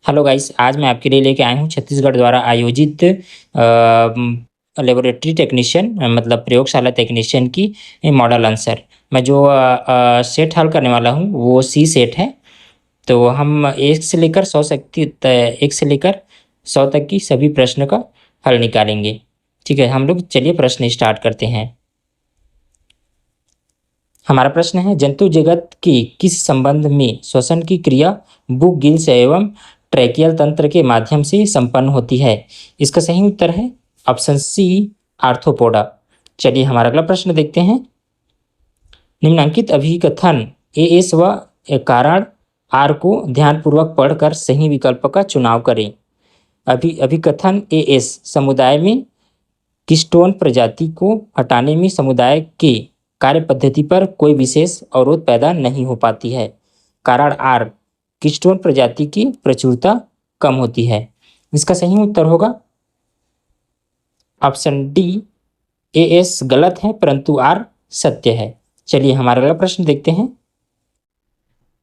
Hello guys, आज मैं आपके लिए लेके आया हूँ छत्तीसगढ़ द्वारा आयोजित लेबोरेटरी टेक्नीशियन मतलब प्रयोगशाला टेक्नीशियन की मॉडल आंसर। मैं जो सेट हल करने वाला हूँ वो सी सेट है। तो हम 1 से लेकर 100 तक की सभी प्रश्न का हल निकालेंगे। ठीक है, हम लोग चलिए प्रश्न स्टार्ट करते हैं। हमारा प्रश्न है, जंतु जगत के किस संबंध में श्वसन की क्रिया बुक गिल्स एवं ट्रैकियल तंत्र के माध्यम से संपन्न होती है? इसका सही उत्तर है ऑप्शन सी, आर्थ्रोपोडा। चलिए हमारा अगला प्रश्न देखते हैं। निम्नलिखित अभिकथन ए एस व कारण आर को ध्यानपूर्वक पढ़कर सही विकल्प का चुनाव करें। अभिकथन ए एस, समुदाय में कीस्टोन प्रजाति को हटाने में समुदाय के कार्य पद्धति पर कोई विशेष अवरोध पैदा नहीं हो पाती है। कारण आर, कीस्टोन प्रजाति की प्रचुरता कम होती है। इसका सही उत्तर होगा ऑप्शन डी, ए एस गलत है परंतु आर सत्य है। चलिए हमारा अगला प्रश्न देखते हैं।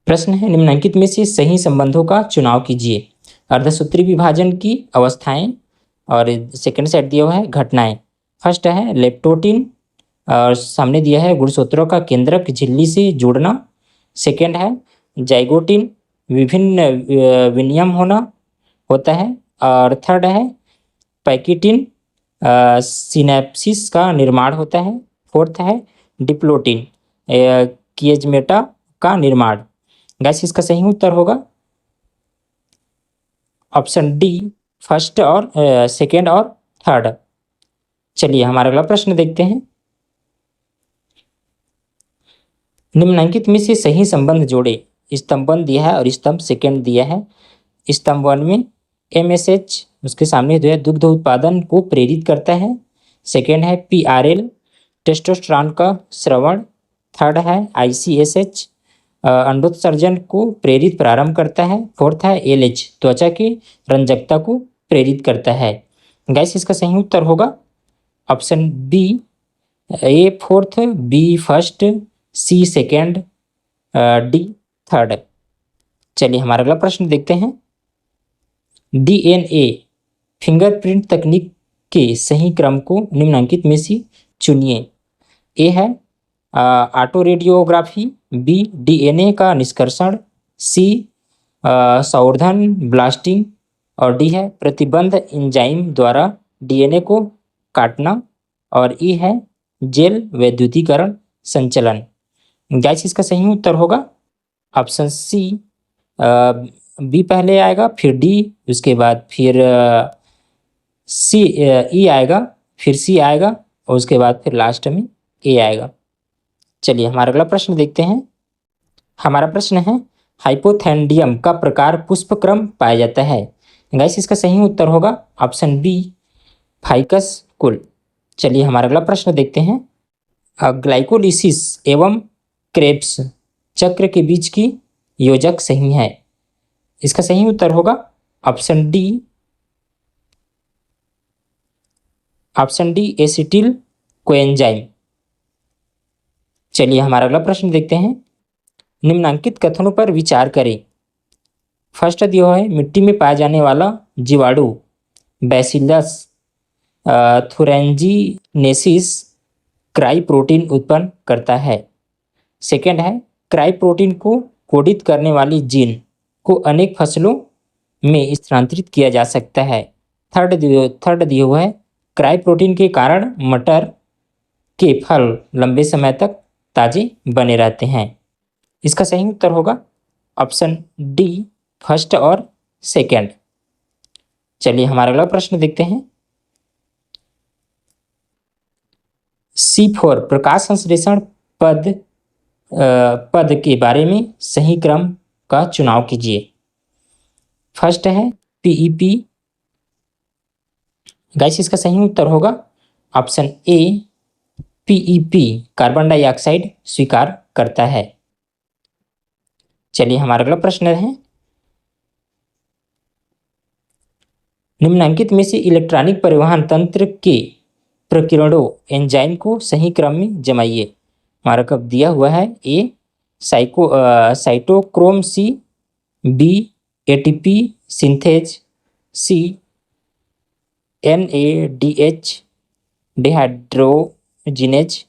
प्रश्न है, निम्नलिखित में से सही संबंधों का चुनाव कीजिए। अर्धसूत्री विभाजन की अवस्थाएं और सेकंड सेट दिया हुआ है घटनाएं। फर्स्ट है लेप्टोटिन और सामने दिया है गुणसूत्रों का केंद्रक झिल्ली से जुड़ना। सेकंड है जाइगोटिन, विभिन्न विनियम होता है। और थर्ड है पैकिटिन, सिनेप्सिस का निर्माण होता है। फोर्थ है डिप्लोटिन, किएजमेटा का निर्माण। गैस इसका सही उत्तर होगा ऑप्शन डी, फर्स्ट और सेकेंड और थर्ड। चलिए हमारा अगला प्रश्न देखते हैं। निम्नलिखित में से सही संबंध जोड़े। स्तंभ 1 दिया है और स्तंभ सेकेंड दिया है। स्तंभ 1 में MSH उसके सामने जो है दुग्ध उत्पादन को प्रेरित करता है। सेकेंड है PRL, टेस्टोस्टेरोन का स्रवण। थर्ड है ICSH, अंडोत्सर्जन को प्रेरित प्रारंभ करता है। फोर्थ है LH, त्वचा की रंजकता को प्रेरित करता है। गैस इसका सही उत्तर होगा ऑप्शन बी, ए fourth, B first, C second, D third. चलिए हमारा अगला प्रश्न देखते हैं। DNA फिंगरप्रिंट तकनीक के सही क्रम को निम्नलिखित में से चुनिए। ए है ऑटो रेडियोग्राफी, बी DNA का निष्कर्षण, सी संवर्धन ब्लास्टिंग और डी है प्रतिबंध एंजाइम द्वारा DNA को काटना और ई है जेल वैद्युतीकरण संचलन। गैस इसका सही उत्तर होगा ऑप्शन सी, बी पहले आएगा फिर डी, उसके बाद फिर सी, ई आएगा, फिर सी आएगा और उसके बाद फिर लास्ट में ए आएगा। चलिए हमारा अगला प्रश्न देखते हैं। हमारा प्रश्न है, हाइपोथेंडियम का प्रकार पुष्पक्रम पाया जाता है। गैस इसका सही उत्तर होगा ऑप्शन बी, फाइकस कुल। चलिए हमारा अगला प्रश्न देखते हैं। ग्लाइकोलिसिस एवं क्रेब्स चक्र के बीच की योजक सही है। इसका सही उत्तर होगा ऑप्शन डी, एसिटिल कोएंजाइम। चलिए हमारा अगला प्रश्न देखते हैं। निम्नलिखित कथनों पर विचार करें। फर्स्ट दिया है, मिट्टी में पाया जाने वाला जीवाणु बैसिलस थुरेंजीनेसिस क्राई प्रोटीन उत्पन्न करता है। सेकेंड है, क्राई प्रोटीन को कोडित करने वाली जीन को अनेक फसलों में स्थानांतरित किया जा सकता है। थर्ड दिया हुआ है, क्राई प्रोटीन के कारण मटर के फल लंबे समय तक ताजे बने रहते हैं। इसका सही उत्तर होगा ऑप्शन डी, फर्स्ट और सेकेंड। चलिए हमारा अगला प्रश्न देखते हैं। C4 प्रकाश संश्लेषण पद के बारे में सही क्रम का चुनाव कीजिए। फर्स्ट है PEP। गाइस इसका सही उत्तर होगा ऑप्शन ए, PEP कार्बन डाइऑक्साइड स्वीकार करता है। चलिए हमारा अगला प्रश्न है। निम्नलिखित में से इलेक्ट्रॉनिक परिवहन तंत्र के प्रकीर्णों एंजाइम को सही क्रम में जमाइए। हमारा कब दिया हुआ है, A cytochrome C, B ATP synthase, C NADH dehydrogenase,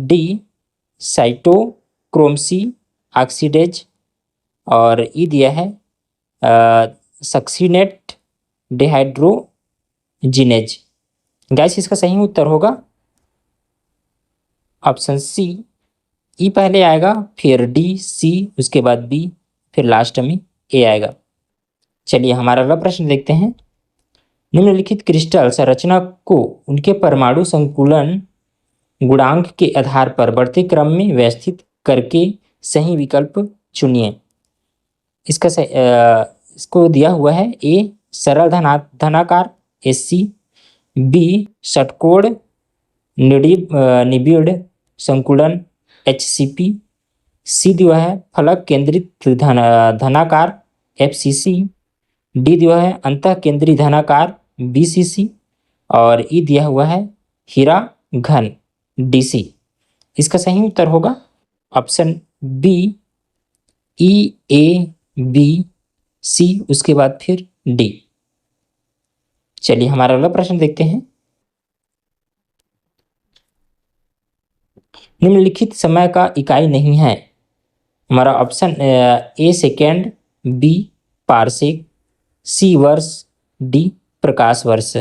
D cytochrome C oxidase, और ई दिया है सक्सीनेट डिहाइड्रोजिनेज। गैस इसका सही उत्तर होगा ऑप्शन सी, ई पहले आएगा, फिर डी, सी, उसके बाद बी, फिर लास्ट में ए आएगा। चलिए हमारा अगला प्रश्न देखते हैं। निम्नलिखित क्रिस्टल संरचना को उनके परमाणु संकुलन गुणांक के आधार पर बढ़ते क्रम में व्यवस्थित करके सही विकल्प चुनिए। इसको दिया हुआ है, ए सरल धनाकार SC, बी षटकोण निबिड़ संकुलन HCP, सी दिया है फलक केंद्रित धनाकार FCC, डी दिया है अंतः केंद्रीय धनाकार BCC, और ई दिया हुआ है हीरा घन DC। इसका सही उत्तर होगा ऑप्शन बी, EABC, उसके बाद फिर डी। चलिए हमारा अगला प्रश्न देखते हैं। निम्नलिखित समय का इकाई नहीं है। हमारा option A second, B parsec, C वर्ष, डी प्रकाश वर्ष।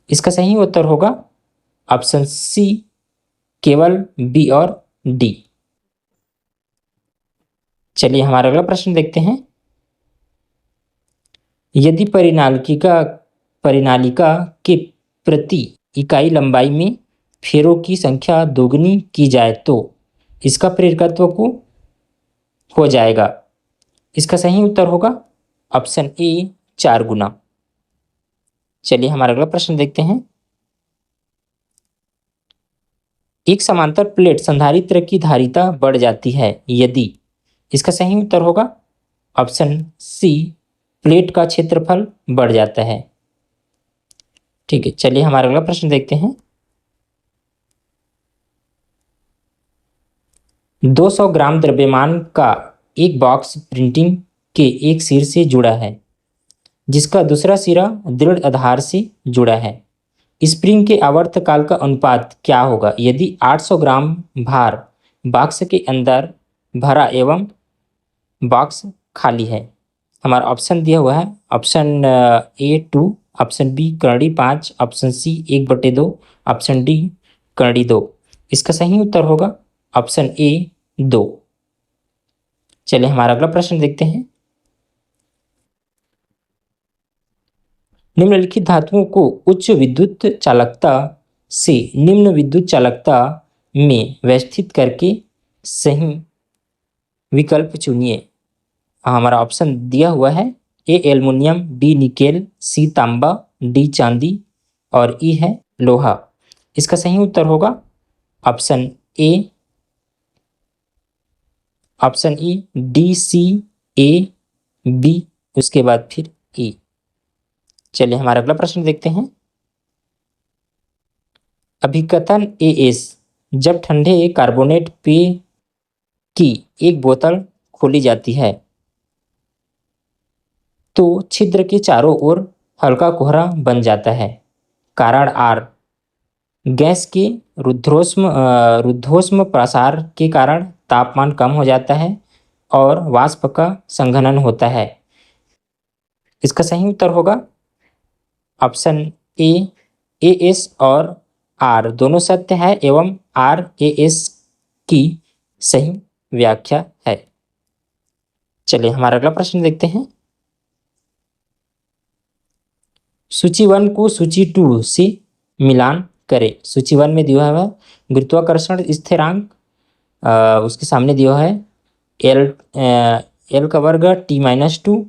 इसका सही उत्तर होगा ऑप्शन सी, केवल बी और डी। चलिए हमारा अगला प्रश्न देखते हैं। यदि परिनालिका के प्रति इकाई लंबाई में फेरों की संख्या दोगुनी की जाए तो इसका प्रेरकत्व को हो जाएगा। इसका सही उत्तर होगा ऑप्शन ए, 4 गुना। चलिए हमारा अगला प्रश्न देखते हैं। एक समांतर प्लेट संधारित्र की धारिता बढ़ जाती है यदि। इसका सही उत्तर होगा ऑप्शन सी, प्लेट का क्षेत्रफल बढ़ जाता है। ठीक है, चलिए हमारा अगला प्रश्न देखते हैं। 200 ग्राम द्रव्यमान का एक बॉक्स प्रिंटिंग के एक सिर से जुड़ा है जिसका दूसरा सिरा दृढ़ आधार से जुड़ा है। स्प्रिंग के आवर्तकाल का अनुपात क्या होगा यदि 800 ग्राम भार बॉक्स के अंदर भरा एवं बॉक्स खाली है। हमारा ऑप्शन दिया हुआ है, ऑप्शन ए 2, ऑप्शन बी करड़ी 5, ऑप्शन सी 1/2, ऑप्शन डी करड़ी 2। इसका सही उत्तर होगा ऑप्शन ए 2। चलिए हमारा अगला प्रश्न देखते हैं। निम्नलिखित धातुओं को उच्च विद्युत चालकता से निम्न विद्युत चालकता में व्यवस्थित करके सही विकल्प चुनिए। हमारा ऑप्शन दिया हुआ है, ए एल्युमिनियम, बी निकेल, सी तांबा, डी चांदी, और ई है लोहा। इसका सही उत्तर होगा option A, option E, D, C, A, B, उसके बाद फिर ई। चलिए हमारा अगला प्रश्न देखते हैं। अभिकथन AS जब ठंडे कार्बोनेट पेय की एक बोतल खोली जाती है तो छिद्र के चारों ओर हल्का कोहरा बन जाता है। कारण आर, गैस के रुद्धोष्म प्रसार के कारण तापमान कम हो जाता है और वाष्प का संघनन होता है। इसका सही उत्तर होगा ऑप्शन ए, AS और आर दोनों सत्य है एवं RAS की सही व्याख्या है। चलिए हमारा अगला प्रश्न देखते हैं। सूची 1 को सूची 2 से मिलान करें। सूची 1 में दिया हुआ है गुरुत्वाकर्षण स्थिरांक, उसके सामने दिया है L का वर्ग T-2,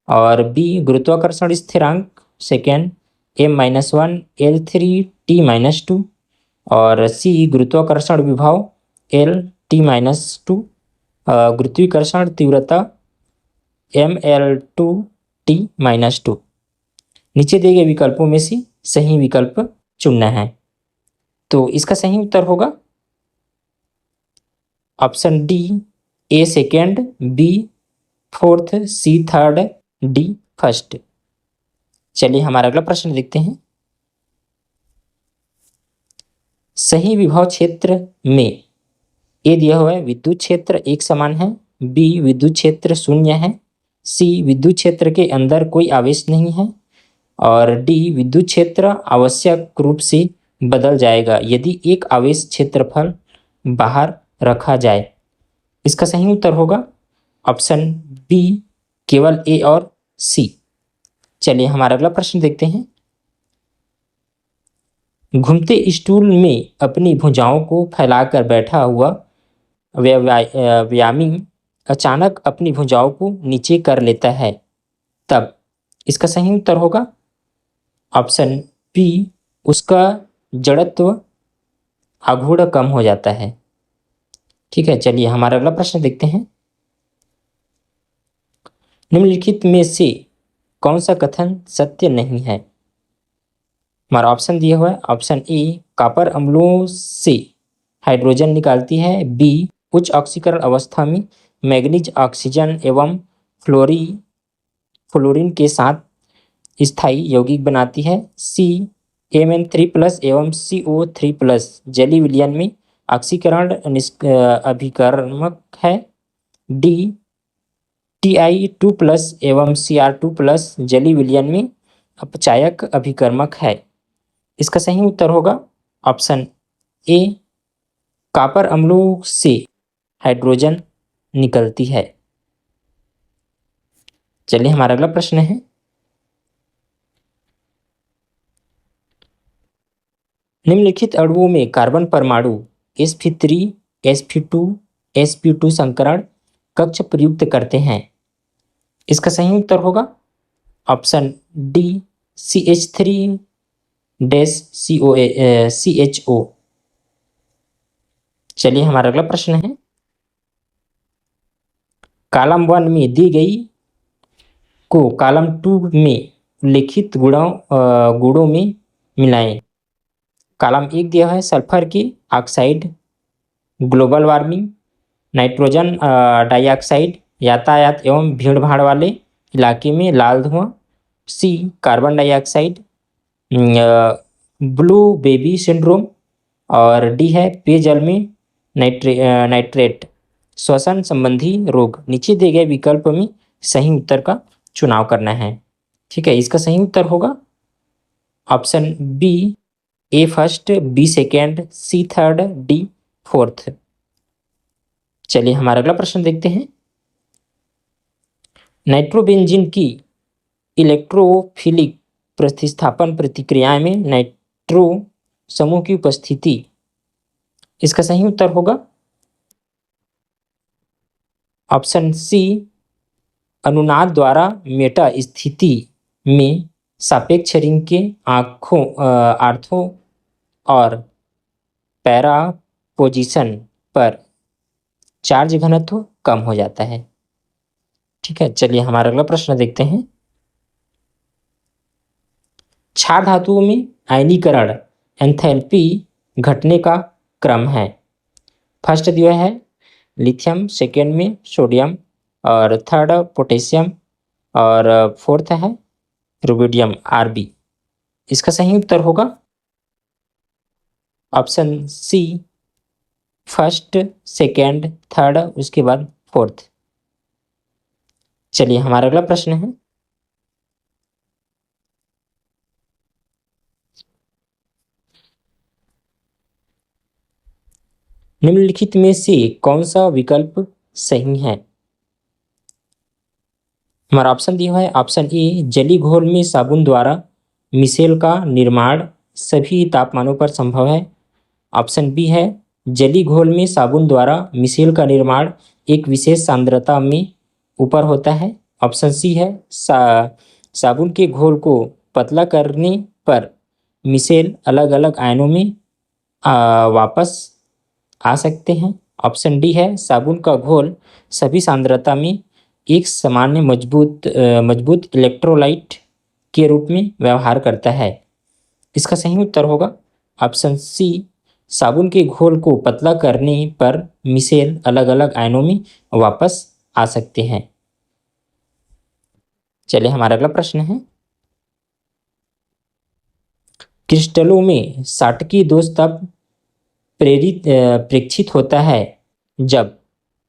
और बी गुरुत्वाकर्षण स्थिरांक सेकेंड M-1 L3 T-2, और सी गुरुत्वाकर्षण विभव L T-2, गुरुत्वाकर्षण तीव्रता ML2 T-2। नीचे दिए गए विकल्पों में से सही विकल्प चुनना है। तो इसका सही उत्तर होगा ऑप्शन डी, ए सेकेंड, बी फोर्थ, सी थर्ड, डी फर्स्ट। चलिए हमारा अगला प्रश्न देखते हैं। सही विभव क्षेत्र में ए दिया हुआ है विद्युत क्षेत्र एक समान है, बी विद्युत क्षेत्र शून्य है, सी विद्युत क्षेत्र के अंदर कोई आवेश नहीं है, और डी विद्युत क्षेत्र आवश्यक रूप से बदल जाएगा यदि एक आवेश क्षेत्रफल बाहर रखा जाए। इसका सही उत्तर होगा ऑप्शन बी, केवल ए और सी। चलिए हमारा अगला प्रश्न देखते हैं। घूमते स्टूल में अपनी भुजाओं को फैलाकर बैठा हुआ व्यायामी अचानक अपनी भुजाओं को नीचे कर लेता है, तब इसका सही उत्तर होगा ऑप्शन बी, उसका जड़त्व आघूर्ण कम हो जाता है। ठीक है, चलिए हमारा अगला प्रश्न देखते हैं। निम्नलिखित में से कौन सा कथन सत्य नहीं है? हमारा ऑप्शन दिया हुआ है ऑप्शन ए, कॉपर अम्लों से हाइड्रोजन निकालती है, बी उच्च ऑक्सीकरण अवस्था में मैग्नीज ऑक्सीजन एवं फ्लोरीन के साथ स्थायी यौगिक बनाती है, सी Mn3+ एवं CO3+ जली विलयन में ऑक्सीकरण अभिकर्मक है, डी Ti2+ एवं Cr2+ जली विलयन में अपचायक अभिकर्मक है। इसका सही उत्तर होगा ऑप्शन ए, कॉपर अम्लों से हाइड्रोजन निकलती है। चलिए हमारा अगला प्रश्न है। निम्नलिखित अणुओं में कार्बन परमाणु sp3, sp2, sp2 संकरण कक्ष प्रयुक्त करते हैं। इसका सही उत्तर होगा ऑप्शन डी, CH3-CHO। चलिए हमारा अगला प्रश्न है। कॉलम 1 में दी गई को कॉलम 2 में लिखित गुणों में मिलाएं। कॉलम 1 दिया है सल्फर की oxide global warming, nitrogen dioxide यातायात एवं भीड़ भाड़ वाले इलाके में लाल धुआं, C carbon dioxide blue baby syndrome, और डी है पेयजल में नाइट्रेट श्वसन संबंधी रोग। नीचे दिए गए विकल्प में सही उत्तर का चुनाव करना है। ठीक है, इसका सही उत्तर होगा ऑप्शन बी, ए फर्स्ट, बी सेकेंड, सी थर्ड, डी फोर्थ। चलिए हमारा अगला प्रश्न देखते हैं। नाइट्रोबेंजीन की इलेक्ट्रोफिलिक प्रतिस्थापन प्रतिक्रिया में नाइट्रो समूह की उपस्थिति। इसका सही उत्तर होगा ऑप्शन सी, अनुनाद द्वारा मेटा स्थिति में सापेक्ष रिंग के आर्थों और पैरा पोजीशन पर चार्ज घनत्व कम हो जाता है। ठीक है, चलिए हमारा अगला प्रश्न देखते हैं। क्षार धातुओं में आयनीकरण एंथैल्पी घटने का क्रम है। फर्स्ट दिया है लिथियम, सेकेंड में सोडियम, और थर्ड पोटेशियम, और फोर्थ है रुबिडियम Rb। इसका सही उत्तर होगा option C, first, second, third, उसके बाद फोर्थ। चलिए हमारा अगला प्रश्न है। निम्नलिखित में से कौन सा विकल्प सही है? हमारा ऑप्शन दिया है ऑप्शन ए, जली घोल में साबुन द्वारा मिसेल का निर्माण सभी तापमानों पर संभव है। ऑप्शन बी है, जली घोल में साबुन द्वारा मिसेल का निर्माण एक विशेष सांद्रता में ऊपर होता है। ऑप्शन सी है, साबुन के घोल को पतला करने पर मिसेल अलग अलग आयनों में वापस आ सकते हैं। ऑप्शन डी है, साबुन का घोल सभी सांद्रता में एक सामान्य मजबूत इलेक्ट्रोलाइट के रूप में व्यवहार करता है। इसका सही उत्तर होगा ऑप्शन सी, साबुन के घोल को पतला करने पर मिसेल अलग अलग आयनों में वापस आ सकते हैं। चलिए हमारा अगला प्रश्न है, क्रिस्टलों में साटकी दोष तब प्रेक्षित होता है जब,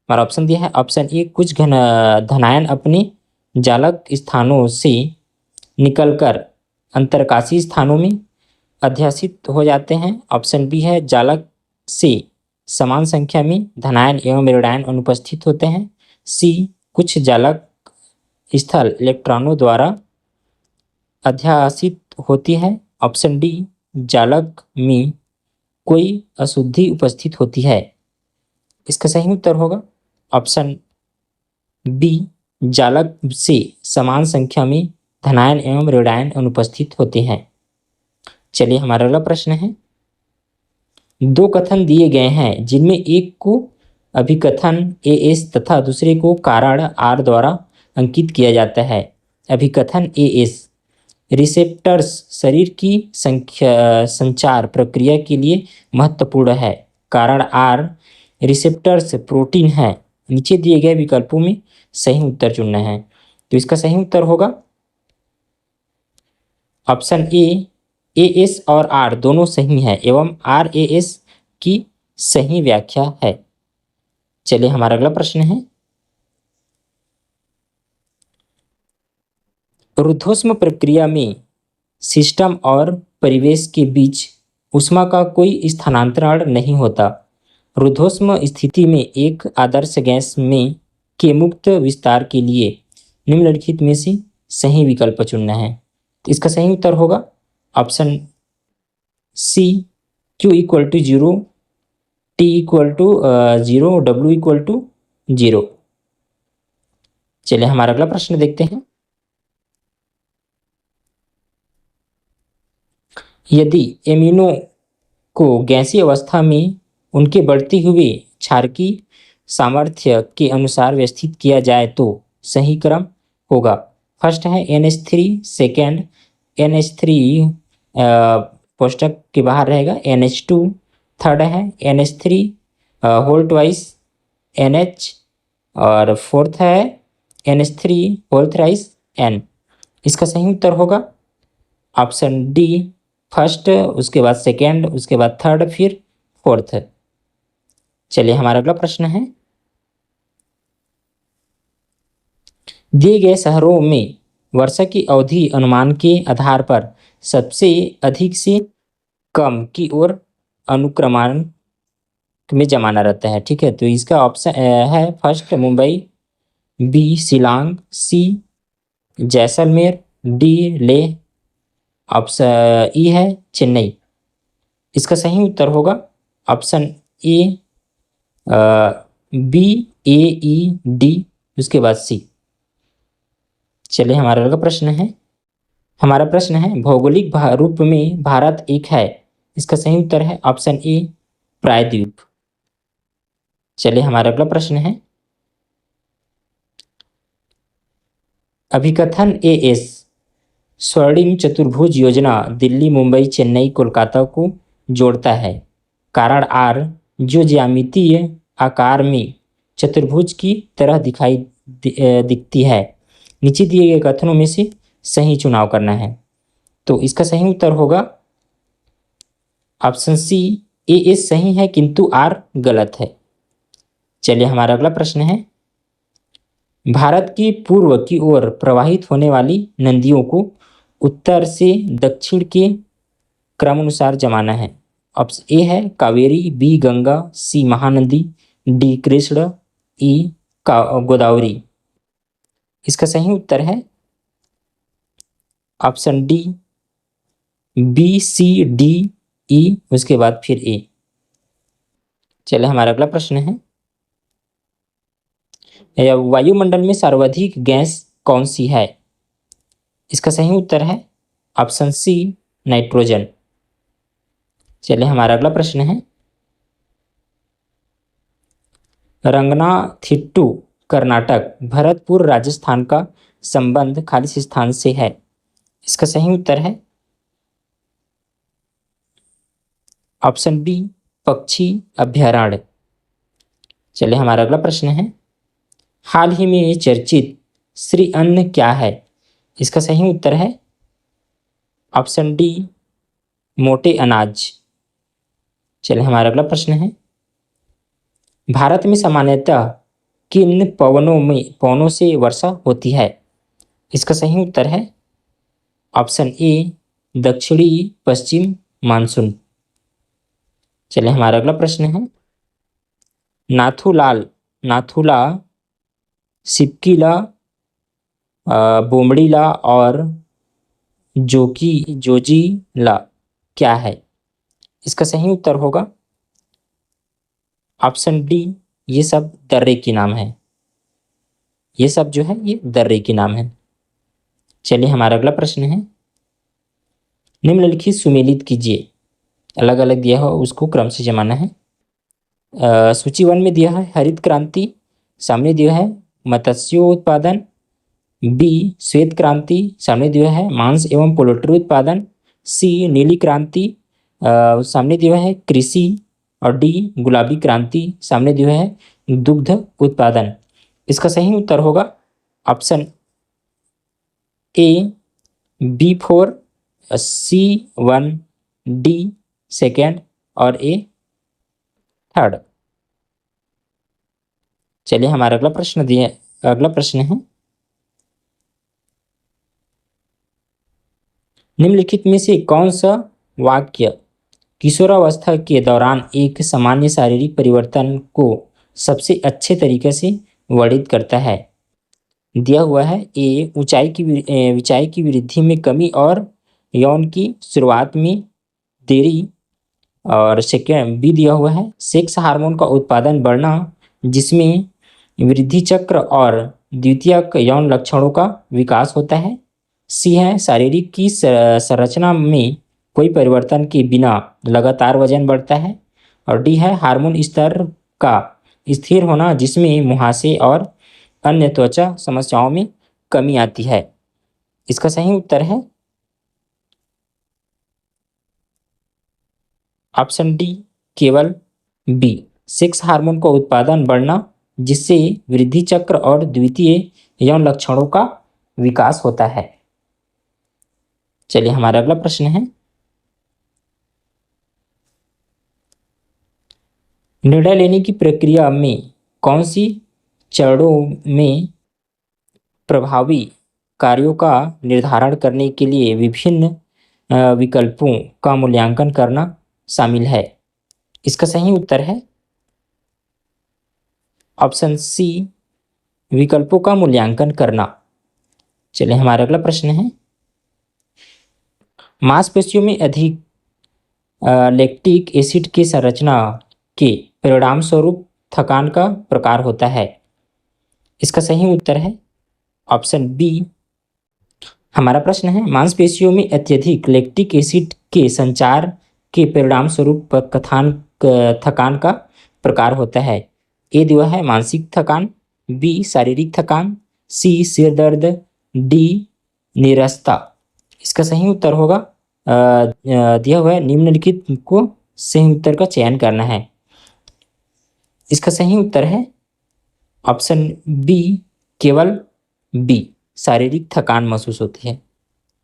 हमारा ऑप्शन दिया है, ऑप्शन ए, कुछ धनायन अपने जालक स्थानों से निकलकर अंतरकाशी स्थानों में अध्यासित हो जाते हैं। ऑप्शन बी है, जालक से समान संख्या में धनायन एवं ऋणायन अनुपस्थित होते हैं। सी, कुछ जालक स्थल इलेक्ट्रॉनों द्वारा अध्यासित होती है। ऑप्शन डी, जालक में कोई अशुद्धि उपस्थित होती है। इसका सही उत्तर होगा ऑप्शन बी, जालक से समान संख्या में धनायन एवं ऋणायन अनुपस्थित होते हैं। चलिए हमारा अगला प्रश्न है, दो कथन दिए गए हैं जिनमें एक को अभिकथन ए एस तथा दूसरे को कारण आर द्वारा अंकित किया जाता है। अभिकथन ए एस, रिसेप्टर्स शरीर की संचार प्रक्रिया के लिए महत्वपूर्ण है। कारण आर, रिसेप्टर्स प्रोटीन है। नीचे दिए गए विकल्पों में सही उत्तर चुनना है। तो इसका सही उत्तर होगा ऑप्शन ए एस और आर दोनों सही है एवं आर ए एस की सही व्याख्या है। चलिए हमारा अगला प्रश्न है, रुद्धोष्म प्रक्रिया में सिस्टम और परिवेश के बीच ऊष्मा का कोई स्थानांतरण नहीं होता। रुद्धोष्म स्थिति में एक आदर्श गैस में के मुक्त विस्तार के लिए निम्नलिखित में से सही विकल्प चुनना है। तो इसका सही उत्तर होगा option C, Q equal to 0, T equal to 0, W equal to 0। चलिए हमारा अगला प्रश्न देखते हैं, यदि एमिनो को गैसीय अवस्था में उनके बढ़ते हुए क्षारकीय सामर्थ्य के अनुसार व्यवस्थित किया जाए तो सही क्रम होगा। फर्स्ट है NH3, सेकेंड NH3 पोस्टक के बाहर रहेगा NH2, थर्ड है NH3 होल ट्वाइस NH, और फोर्थ है NH3 होल थ्राइस N। इसका सही उत्तर होगा ऑप्शन डी, फर्स्ट, उसके बाद सेकेंड, उसके बाद थर्ड, फिर फोर्थ। चलिए हमारा अगला प्रश्न है, दिए गए शहरों में वर्षा की अवधि अनुमान के आधार पर सबसे अधिक से कम की ओर अनुक्रमांक में जमाना रहता है। ठीक है, तो इसका ऑप्शन है first Mumbai, B Shillong, C Jaisalmer, D Leh, option E है चेन्नई। इसका सही उत्तर होगा option A, B, A, E, D, उसके बाद सी। चलिए हमारा अगला प्रश्न है, हमारा प्रश्न है, भौगोलिक रूप में भारत एक है। इसका सही उत्तर है ऑप्शन ए, प्रायद्वीप। चलिए हमारा अगला प्रश्न है, अभिकथन ए एस स्वर्णिम चतुर्भुज योजना दिल्ली, मुंबई, चेन्नई, कोलकाता को जोड़ता है। कारण आर, जो ज्यामितीय आकार में चतुर्भुज की तरह दिखती है। नीचे दिए गए कथनों में से सही चुनाव करना है। तो इसका सही उत्तर होगा ऑप्शन सी, ए एस सही है किंतु आर गलत है। चलिए हमारा अगला प्रश्न है, भारत की पूर्व की ओर प्रवाहित होने वाली नदियों को उत्तर से दक्षिण के क्रमानुसार जमाना है। ऑप्शन ए है Kaveri, B Ganga, C Mahanadi, D Krishna, E Godavari. इसका सही उत्तर है option D, B C D E, उसके बाद फिर ए। चलिए हमारा अगला प्रश्न है, वायुमंडल में सर्वाधिक गैस कौन सी है। इसका सही उत्तर है ऑप्शन सी, नाइट्रोजन। चलिए हमारा अगला प्रश्न है, रंगनाथिट्टू कर्नाटक, भरतपुर राजस्थान का संबंध खालिस स्थान से है। इसका सही उत्तर है ऑप्शन बी, पक्षी अभ्यारण्य। चलिए हमारा अगला प्रश्न है, हाल ही में चर्चित श्री अन्न क्या है। इसका सही उत्तर है ऑप्शन डी, मोटे अनाज। चलिए हमारा अगला प्रश्न है, भारत में सामान्यतः किन पवनों से वर्षा होती है? इसका सही उत्तर है ऑप्शन ए, दक्षिणी पश्चिम मानसून। चलिए हमारा अगला प्रश्न है, नाथुला, सिपकीला, बोमड़ीला और जोजीला क्या है? इसका सही उत्तर होगा ऑप्शन डी, ये सब दर्रे के नाम है। ये सब जो है ये दर्रे के नाम है। चलिए हमारा अगला प्रश्न है, निम्नलिखित सुमेलित कीजिए। अलग अलग दिया हो उसको क्रम से जमाना है। सूची 1 में दिया है हरित क्रांति, सामने दिया है मत्स्योत्पादन। बी, श्वेत क्रांति, सामने दिया है मांस एवं पोल्ट्री उत्पादन। सी, नीली क्रांति, सामने दिया है कृषि। और डी, गुलाबी क्रांति, सामने दिया है दुग्ध उत्पादन। इसका सही उत्तर होगा ऑप्शन ए, B4, C1, डी सेकेंड और ए थर्ड। चलिए हमारा अगला प्रश्न है, निम्नलिखित में से कौन सा वाक्य किशोरावस्था के दौरान एक सामान्य शारीरिक परिवर्तन को सबसे अच्छे तरीके से वर्णित करता है? दिया हुआ है ए, ऊंचाई की वृद्धि में कमी और यौन की शुरुआत में देरी। और सेकेंड बी दिया हुआ है सेक्स हार्मोन का उत्पादन बढ़ना जिसमें वृद्धि चक्र और द्वितीयक यौन लक्षणों का विकास होता है। सी है शारीरिक की संरचना में कोई परिवर्तन के बिना लगातार वजन बढ़ता है। और डी है हार्मोन स्तर का स्थिर होना जिसमें मुहासे और अन्य त्वचा समस्याओं में कमी आती है। इसका सही उत्तर है ऑप्शन डी, केवल बी, सेक्स हार्मोन का उत्पादन बढ़ना जिससे वृद्धि चक्र और द्वितीय यौन लक्षणों का विकास होता है। चलिए हमारा अगला प्रश्न है, निर्णय लेने की प्रक्रिया में कौन सी चरणों में प्रभावी कार्यों का निर्धारण करने के लिए विभिन्न विकल्पों का मूल्यांकन करना शामिल है? इसका सही उत्तर है ऑप्शन सी, विकल्पों का मूल्यांकन करना। चलिए हमारा अगला प्रश्न है, मांसपेशियों में अधिक लैक्टिक एसिड की संरचना के परिणाम स्वरूप थकान का प्रकार होता है। इसका सही उत्तर है ऑप्शन बी। हमारा प्रश्न है, मांसपेशियों में अत्यधिक लैक्टिक एसिड के संचार के परिणाम स्वरूप थकान का प्रकार होता है। ए दिया है मानसिक थकान, बी शारीरिक थकान, सी सिर दर्द, डी नीरसता। इसका सही उत्तर होगा दिया हुआ है निम्नलिखित को सही उत्तर का चयन करना है। इसका सही उत्तर है ऑप्शन बी, केवल बी, शारीरिक थकान महसूस होती है।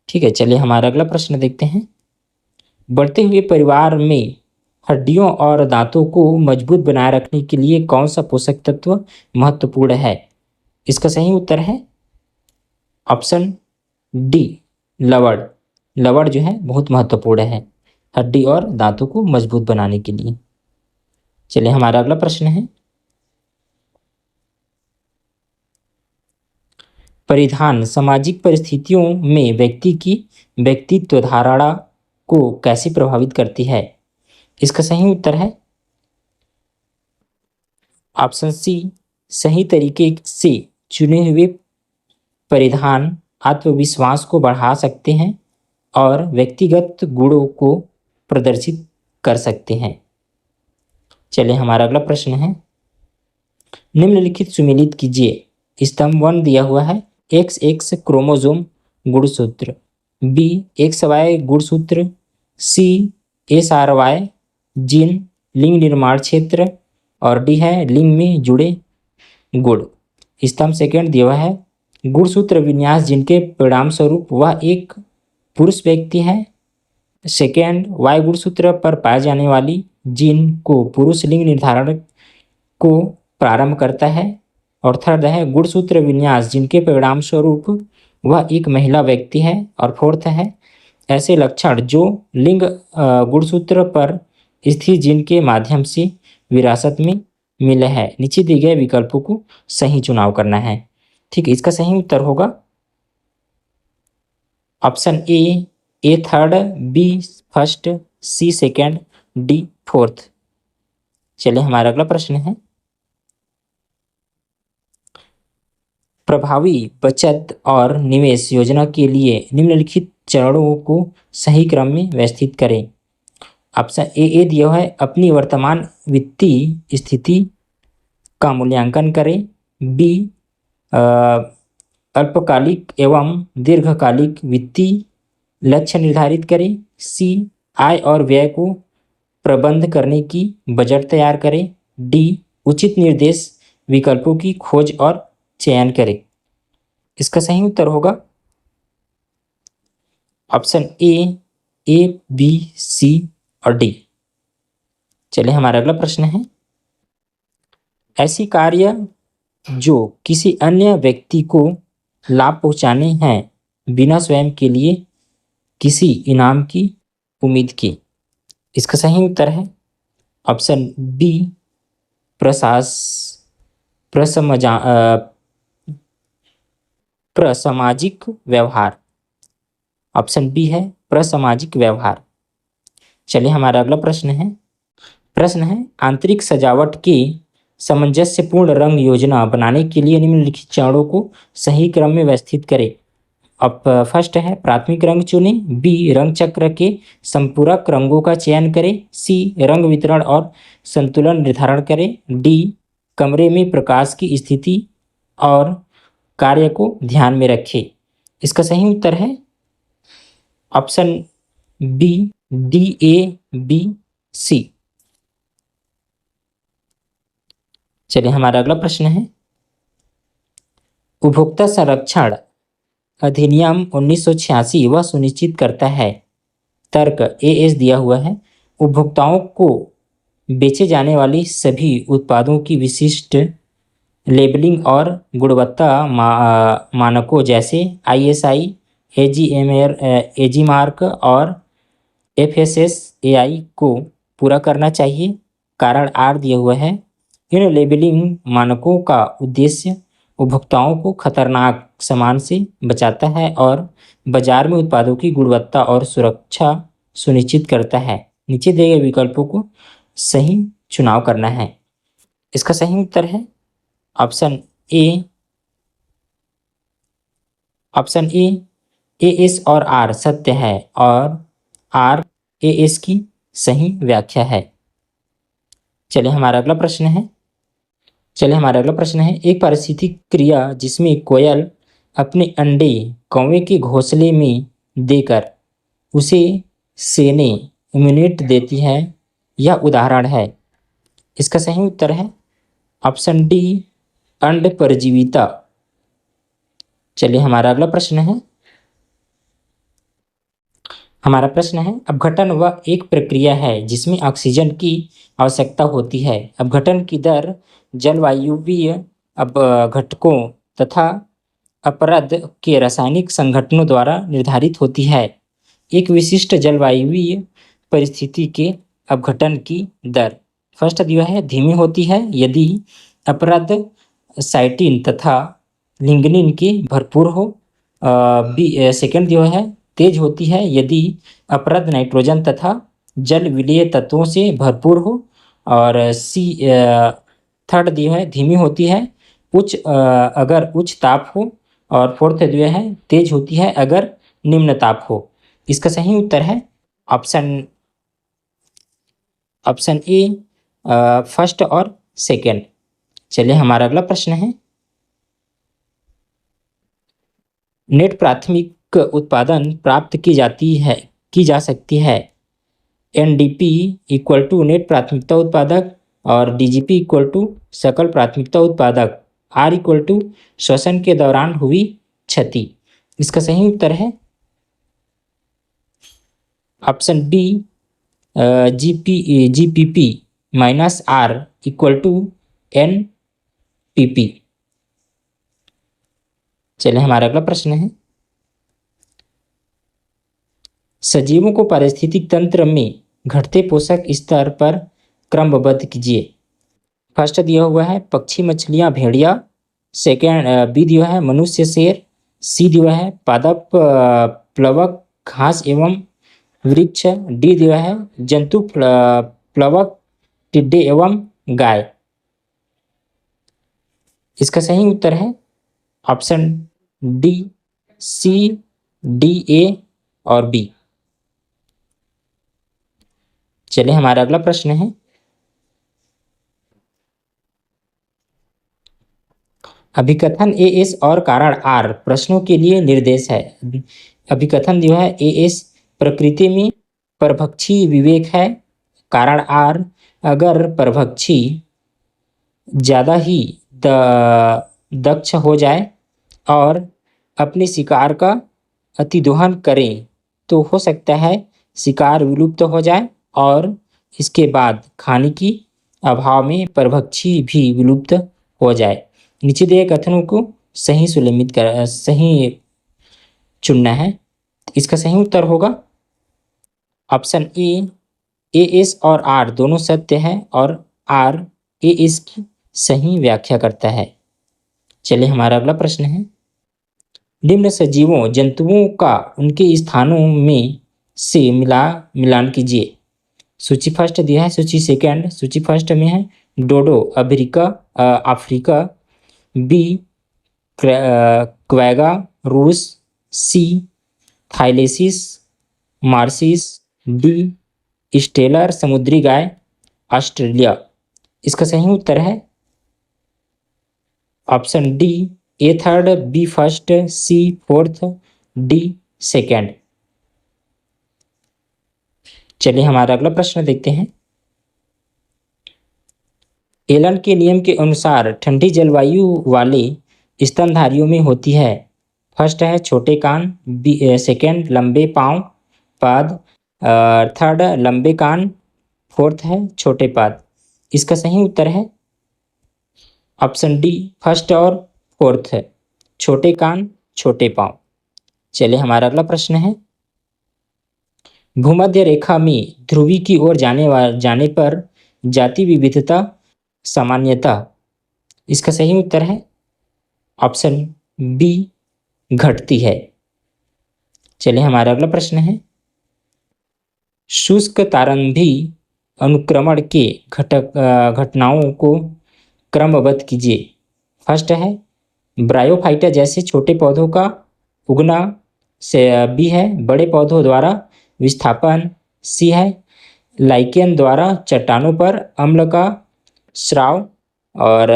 ठीक है, चलिए हमारा अगला प्रश्न देखते हैं, बढ़ते हुए परिवार में हड्डियों और दांतों को मजबूत बनाए रखने के लिए कौन सा पोषक तत्व महत्वपूर्ण है? इसका सही उत्तर है ऑप्शन डी, लवण। लवण जो है बहुत महत्वपूर्ण है हड्डी और दांतों को मजबूत बनाने के लिए। चलिए हमारा अगला प्रश्न है, परिधान सामाजिक परिस्थितियों में व्यक्ति की व्यक्तित्व धारणा को कैसे प्रभावित करती है? इसका सही उत्तर है ऑप्शन सी, सही तरीके से चुने हुए परिधान आत्मविश्वास को बढ़ा सकते हैं और व्यक्तिगत गुणों को प्रदर्शित कर सकते हैं। चलिए हमारा अगला प्रश्न है, निम्नलिखित सुमेलित कीजिए। स्तंभ 1 दिया हुआ है XX क्रोमोसोम गुणसूत्र, बी XY गुणसूत्र, सी SRY जीन लिंग निर्माण क्षेत्र और डी है लिंग में जुड़े गुण। स्तंभ सेकेंड दिया हुआ है गुणसूत्र विन्यास जिनके परिणाम स्वरूप वह एक पुरुष व्यक्ति है। सेकेंड, वाई गुणसूत्र पर पाए जाने वाली जीन को पुरुष लिंग निर्धारण को प्रारंभ करता है। और थर्ड है गुणसूत्र विन्यास जिनके परिणाम स्वरूप वह एक महिला व्यक्ति है। और फोर्थ है ऐसे लक्षण जो लिंग गुणसूत्र पर स्थित जीन के माध्यम से विरासत में मिले हैं। नीचे दिए गए विकल्पों को सही चुनाव करना है। ठीक है, इसका सही उत्तर होगा option A third, B first, C second, D fourth. चलिए हमारा अगला प्रश्न है, प्रभावी बचत और निवेश योजना के लिए निम्नलिखित चरणों को सही क्रम में व्यवस्थित करें। ऑप्शन ए दिया है अपनी वर्तमान वित्तीय स्थिति का मूल्यांकन करें। बी अल्पकालिक एवं दीर्घकालिक वित्तीय लक्ष्य निर्धारित करें। सी आय और व्यय को प्रबंध करने की बजट तैयार करें। डी उचित निर्देश विकल्पों की खोज और चयन करें। इसका सही उत्तर होगा ऑप्शन ए बी सी और डी। चलिए हमारा अगला प्रश्न है, ऐसी कार्य जो किसी अन्य व्यक्ति को लाभ पहुंचाने हैं बिना स्वयं के लिए किसी इनाम की उम्मीद की। इसका सही उत्तर है ऑप्शन बी प्रसामाजिक व्यवहार। ऑप्शन बी है प्रसामाजिक व्यवहार। चलिए हमारा अगला प्रश्न है आंतरिक सजावट की सामंजस्यपूर्ण रंग योजना बनाने के लिए निम्नलिखित चरणों को सही क्रम में व्यवस्थित करें। अब फर्स्ट है प्राथमिक रंग चुनें। बी रंग चक्र के संपूरक रंगों का चयन करें। सी रंग वितरण और संतुलन निर्धारण करें। डी कमरे में प्रकाश की स्थिति और कार्य को ध्यान में रखें। इसका सही उत्तर है option B D A B C. चलिए हमारा अगला प्रश्न है, उपभोक्ता संरक्षण अधिनियम 1986 वह सुनिश्चित करता है। तर्क एस दिया हुआ है उपभोक्ताओं को बेचे जाने वाली सभी उत्पादों की विशिष्ट लेबलिंग और गुणवत्ता मानकों जैसे ISI, AG मार्क और FSSAI को पूरा करना चाहिए। कारण आर दिया हुआ है इन लेबलिंग मानकों का उद्देश्य उपभोक्ताओं को खतरनाक सामान से बचाता है और बाजार में उत्पादों की गुणवत्ता और सुरक्षा सुनिश्चित करता है। नीचे दिए गए विकल्पों को सही चुनाव करना है। इसका सही उत्तर है ऑप्शन ए एस और आर सत्य है और आर एस की सही व्याख्या है। चलिए हमारा अगला प्रश्न है एक पारिस्थितिक क्रिया जिसमें कोयल अपने अंडे कौवे के घोंसले में देकर उसे सेने इम्यूनेट देती है, यह उदाहरण है। इसका सही उत्तर है ऑप्शन डी अंड परजीविता। चलिए हमारा अगला प्रश्न है अपघटन वह एक प्रक्रिया है जिसमें ऑक्सीजन की आवश्यकता होती है। अपघटन की दर जलवायुवीय घटकों तथा अपरद के रासायनिक संघटनों द्वारा निर्धारित होती है। एक विशिष्ट जलवायुवीय परिस्थिति के अपघटन की दर फर्स्ट दिया है धीमी होती है यदि अपरद साइटिन तथा लिग्निन के भरपूर हो। सेकेंड दिया है तेज होती है यदि अपरद नाइट्रोजन तथा जल विलेय तत्वों से भरपूर हो। और सी थर्ड दिया है धीमी होती है अगर उच्च ताप हो। और फोर्थ दिया है तेज होती है अगर निम्न ताप हो। इसका सही उत्तर है ऑप्शन ए फर्स्ट और सेकेंड। चलिए हमारा अगला प्रश्न है नेट प्राथमिक उत्पादन प्राप्त की जा सकती है। NDP इक्वल टू नेट प्राथमिकता उत्पादक और DGP इक्वल टू सकल प्राथमिकता उत्पादक आर इक्वल टू श्वसन के दौरान हुई क्षति। इसका सही उत्तर है option B GPP minus R equal to NPP. चलिए हमारा अगला प्रश्न है, सजीवों को पारिस्थितिक तंत्र में घटते पोषक स्तर पर क्रमबद्ध कीजिए। फर्स्ट दिया हुआ है पक्षी, मछलियां, भेड़िया। सेकेंड बी दिया है मनुष्य, शेर। सी दिया है पादप, प्लवक, घास एवं वृक्ष। डी दिया है जंतु, प्लवक, टिड्डे एवं गाय। इसका सही उत्तर है ऑप्शन डी, सी, डी, ए और बी। चलिए हमारा अगला प्रश्न है, अभिकथन ए एस और कारण आर प्रश्नों के लिए निर्देश है। अभिकथन जो है ए एस प्रकृति में परभक्षी विवेक है। कारण आर अगर परभक्षी ज़्यादा ही दक्ष हो जाए और अपने शिकार का अतिदोहन करें तो हो सकता है शिकार विलुप्त हो जाए और इसके बाद खाने की अभाव में परभक्षी भी विलुप्त हो जाए। नीचे दिए कथनों को सही चुनना है। इसका सही उत्तर होगा ऑप्शन ए एस और आर दोनों सत्य है और आर ए एस की सही व्याख्या करता है। चलिए हमारा अगला प्रश्न है, निम्न सजीवों जंतुओं का उनके स्थानों में से मिलान कीजिए। सूची फर्स्ट दिया है, सूची सेकंड। सूची फर्स्ट में है डोडो अफ्रीका, बी क्वैगा रूस, सी थाइलेसिस मार्सिस, डी स्टेलर समुद्री गाय ऑस्ट्रेलिया। इसका सही उत्तर है ऑप्शन डी, ए third, B first, C fourth, D second. चलिए हमारा अगला प्रश्न देखते हैं, एलन के नियम के अनुसार ठंडी जलवायु वाले स्तनधारियों में होती है। फर्स्ट है छोटे कान, बी सेकेंड लंबे पाद, थर्ड लंबे कान, फोर्थ है छोटे पाद। इसका सही उत्तर है ऑप्शन डी, फर्स्ट और फोर्थ है, छोटे कान छोटे पाँव। चलिए हमारा अगला प्रश्न है, भूमध्य रेखा में ध्रुवी की ओर जाने पर जाति विविधता सामान्यता। इसका सही उत्तर है ऑप्शन बी, घटती है। चलिए हमारा अगला प्रश्न है, शुष्क तारंभी अनुक्रमण के घटनाओं को क्रमबद्ध कीजिए। फर्स्ट है ब्रायोफाइटा जैसे छोटे पौधों का उगना, से बी है बड़े पौधों द्वारा विस्थापन, सी है लाइकेन द्वारा चट्टानों पर अम्ल का स्राव और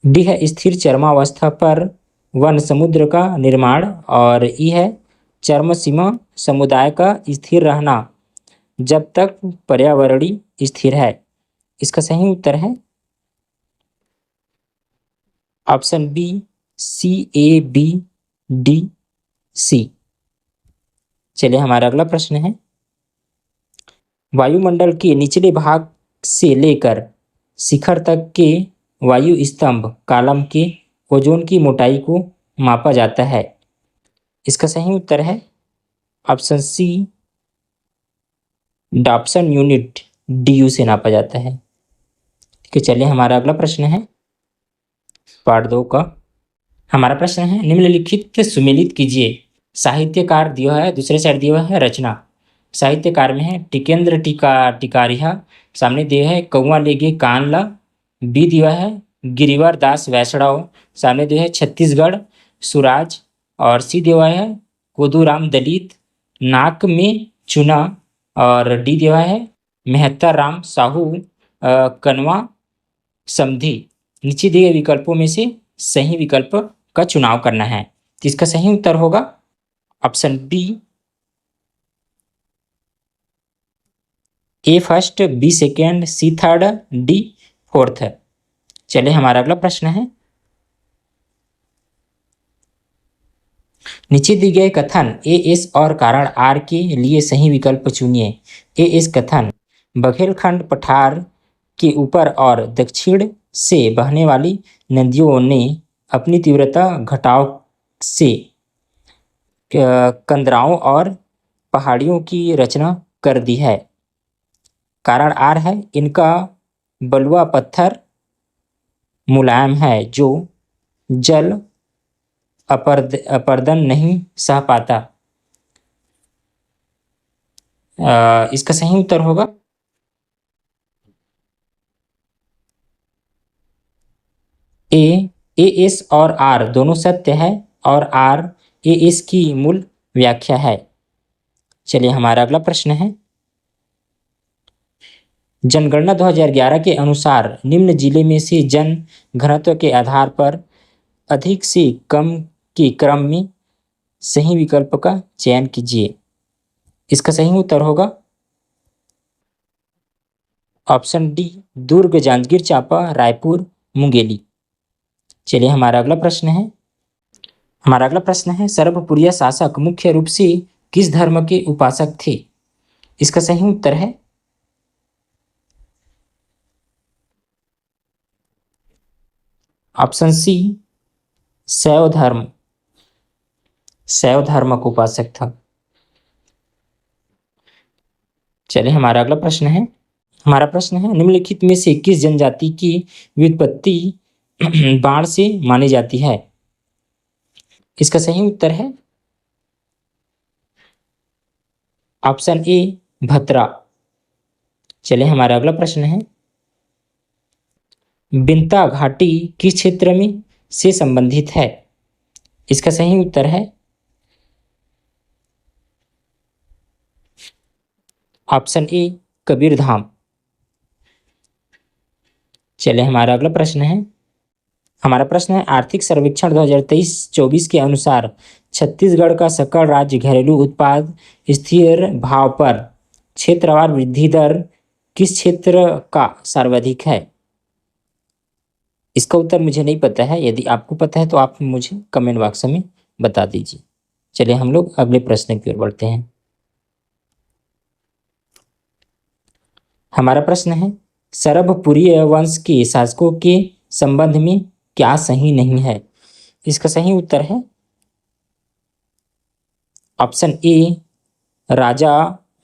डी है स्थिर चरमावस्था पर वन समुद्र का निर्माण और ई है चर्म सीमा समुदाय का स्थिर रहना जब तक पर्यावरणीय स्थिर है। इसका सही उत्तर है option B, C, A, B, D, सी। चलिए हमारा अगला प्रश्न है, वायुमंडल के निचले भाग से लेकर शिखर तक के वायु स्तंभ कॉलम के ओजोन की मोटाई को मापा जाता है। इसका सही उत्तर है option C, Dobson unit DU से नापा जाता है। ठीक है, चलिए हमारा अगला प्रश्न है पार्ट 2 का। हमारा प्रश्न है, निम्नलिखित सुमेलित कीजिए। साहित्यकार दिया है, दूसरे साइड दिया है रचना। साहित्यकार में है टिकेंद्र टिकारिया, सामने दिया है कौआ लेगे कान ला। बी दिया है गिरिवर दास वैष्णव, सामने दिया है छत्तीसगढ़ सुराज। और सी दिया है कोदूराम दलित नाक में चुना। और डी दिया है मेहता राम साहू कनवा समधी। नीचे दिए विकल्पों में से सही विकल्प का चुनाव करना है। तो इसका सही उत्तर होगा ऑप्शन बी, ए फर्स्ट, बी सेकेंड, सी थर्ड, डी फोर्थ। चलिए हमारा अगला प्रश्न है, नीचे दिए गए कथन ए एस और कारण आर के लिए सही विकल्प चुनिए। ए एस कथन बघेलखंड पठार के ऊपर और दक्षिण से बहने वाली नदियों ने अपनी तीव्रता घटाव से कंदराओं और पहाड़ियों की रचना कर दी है। कारण आर है इनका बलुआ पत्थर मुलायम है जो जल अपर्दन नहीं सह पाता। इसका सही उत्तर होगा ए एस और आर दोनों सत्य है और आर ए एस की मूल व्याख्या है। चलिए हमारा अगला प्रश्न है, जनगणना 2011 के अनुसार निम्न जिले में से जन घनत्व के आधार पर अधिक से कम के क्रम में सही विकल्प का चयन कीजिए। इसका सही उत्तर होगा ऑप्शन डी दुर्ग, जांजगीर चांपा, रायपुर, मुंगेली। चलिए हमारा अगला प्रश्न है सर्वपुरिया शासक मुख्य रूप से किस धर्म के उपासक थे। इसका सही उत्तर है ऑप्शन सी शैव धर्म का उपासक था। चलिए हमारा अगला प्रश्न है निम्नलिखित में से किस जनजाति की व्युत्पत्ति बाण से मानी जाती है। इसका सही उत्तर है ऑप्शन ए भतरा। चलिए हमारा अगला प्रश्न है बिंता घाटी किस क्षेत्र में से संबंधित है। इसका सही उत्तर है ऑप्शन ए कबीरधाम। चलिए हमारा अगला प्रश्न है आर्थिक सर्वेक्षण 2023-24 के अनुसार छत्तीसगढ़ का सकल राज्य घरेलू उत्पाद स्थिर भाव पर क्षेत्रवार वृद्धि दर किस क्षेत्र का सर्वाधिक है। इसका उत्तर मुझे नहीं पता है, यदि आपको पता है तो आप मुझे कमेंट बॉक्स में बता दीजिए। चलिए हम लोग अगले प्रश्न की ओर बढ़ते हैं। हमारा प्रश्न है सरभपुरीय वंश के शासकों के संबंध में क्या सही नहीं है। इसका सही उत्तर है ऑप्शन ए राजा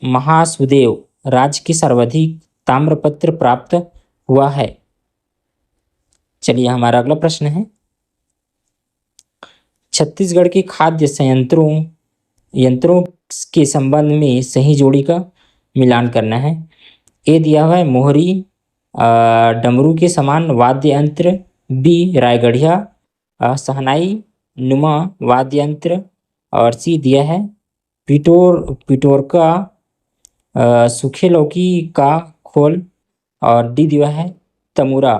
महासुदेव राज्य के सर्वाधिक ताम्रपत्र प्राप्त हुआ है। चलिए हमारा अगला प्रश्न है छत्तीसगढ़ के खाद्य यंत्रों के संबंध में सही जोड़ी का मिलान करना है। ए दिया हुआ है मोहरी डमरू के समान वाद्य यंत्र, बी रायगढ़िया सहनाई नुमा वाद्य यंत्र, और सी दिया है पिटोरका सूखे लौकी का खोल, और डी दिया है तमुरा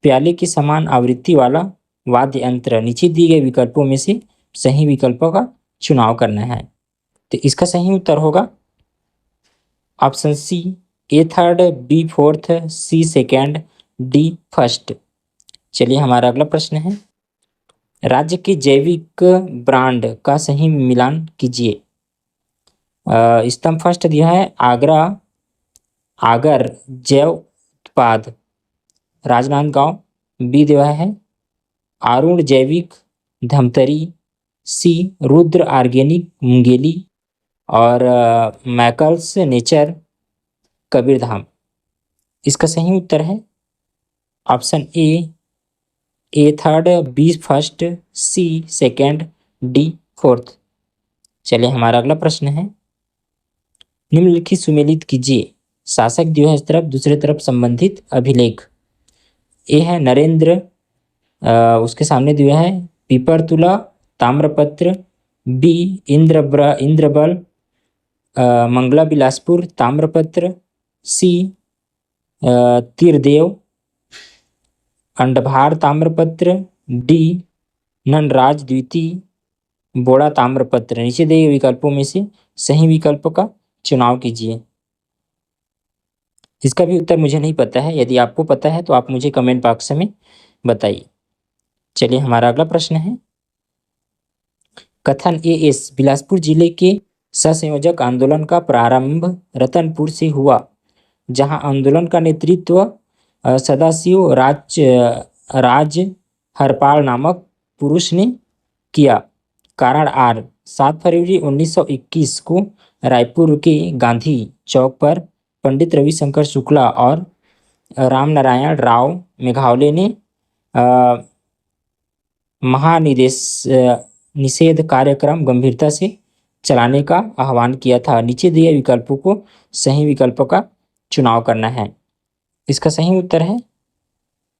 प्याले की समान आवृत्ति वाला वाद्य यंत्र। नीचे दिए गए विकल्पों में से सही विकल्पों का चुनाव करना है। तो इसका सही उत्तर होगा ऑप्शन सी ए थर्ड, बी फोर्थ, सी सेकेंड, डी फर्स्ट। चलिए हमारा अगला प्रश्न है राज्य के जैविक ब्रांड का सही मिलान कीजिए। स्तंभ फर्स्ट दिया है आगर जैव उत्पाद राजनांदगांव, बी दिया है आरुण जैविक धमतरी, सी रुद्र ऑर्गेनिक मुंगेली, और मैकल्स नेचर कबीरधाम। इसका सही उत्तर है option A third, B first, C second, D fourth. चलिए हमारा अगला प्रश्न है निम्नलिखित सुमेलित कीजिए शासक दिया है इस तरफ, दूसरे तरफ संबंधित अभिलेख। ए है नरेंद्र, उसके सामने दिया है पीपरतुला ताम्रपत्र, बी इंद्रबल मंगला बिलासपुर ताम्रपत्र, सी तीरदेव अंडभार ताम्रपत्र, डी ननराज द्वितीय बोड़ा ताम्रपत्र। नीचे दिए गए विकल्पों में से सही विकल्प का चुनाव कीजिए। इसका भी उत्तर मुझे नहीं पता है, यदि आपको पता है तो आप मुझे कमेंट बॉक्स में बताइए। चलिए हमारा अगला प्रश्न है कथन ए एस बिलासपुर जिले के सहसंयोजक आंदोलन का प्रारंभ रतनपुर से हुआ, जहां आंदोलन का नेतृत्व सदाशिव राज हरपाल नामक पुरुष ने किया। कारण आर 7 फरवरी 1921 को रायपुर के गांधी चौक पर पंडित रविशंकर शुक्ला और रामनारायण राव मेघावले ने महानिदेश निषेध कार्यक्रम गंभीरता से चलाने का आह्वान किया था। नीचे दिए विकल्पों को सही विकल्पों का चुनाव करना है। इसका सही उत्तर है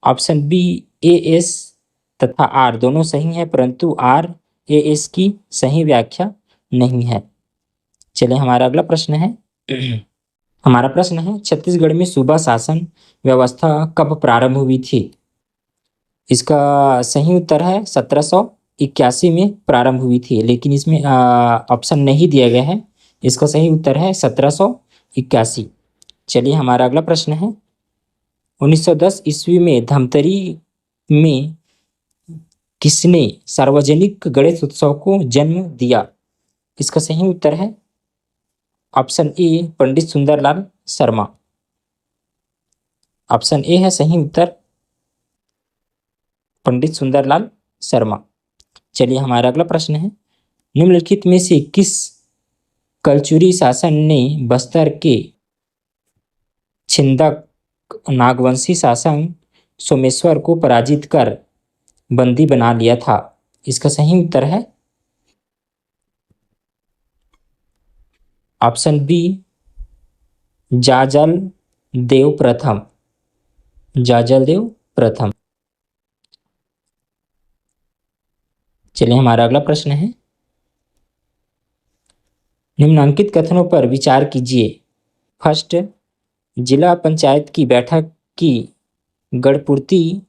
ऑप्शन बी, ए एस तथा आर दोनों सही है, परंतु आर ए एस की सही व्याख्या नहीं है। चलिए हमारा अगला प्रश्न है। हमारा प्रश्न है छत्तीसगढ़ में सूबा शासन व्यवस्था कब प्रारंभ हुई थी? इसका सही उत्तर है 1781 में प्रारंभ हुई थी, लेकिन इसमें ऑप्शन नहीं दिया गया है। इसका सही उत्तर है 1781। चलिए हमारा अगला प्रश्न है 1910 ईस्वी में धमतरी में किसने सार्वजनिक गणेश उत्सव को जन्म दिया? इसका सही उत्तर है option A, Pandit Sundarlal Sharma. Option A है सही उत्तर, पंडित सुंदरलाल शर्मा। चलिए हमारा अगला प्रश्न है निम्नलिखित में से किस कलचुरी शासन ने बस्तर के छिंदक नागवंशी शासन सोमेश्वर को पराजित कर बंदी बना लिया था? इसका सही उत्तर है ऑप्शन बी, जाजल देव प्रथम। जाजल देव प्रथम। चलिए हमारा अगला प्रश्न है निम्नांकित कथनों पर विचार कीजिए। फर्स्ट, जिला पंचायत की बैठक की गणपूर्ति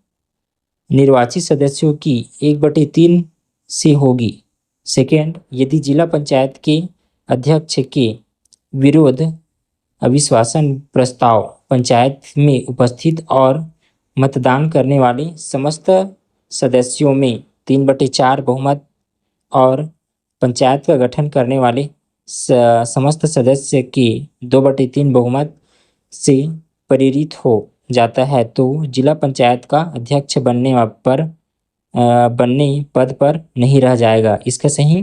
निर्वाचित सदस्यों की 1/3 से होगी। सेकेंड, यदि जिला पंचायत के अध्यक्ष के विरुद्ध अविश्वासन प्रस्ताव पंचायत में उपस्थित और मतदान करने वाले समस्त सदस्यों में 3/4 बहुमत और पंचायत का गठन करने वाले समस्त सदस्य के 2/3 बहुमत से प्रेरित हो जाता है तो जिला पंचायत का अध्यक्ष बनने पद पर नहीं रह जाएगा। इसका सही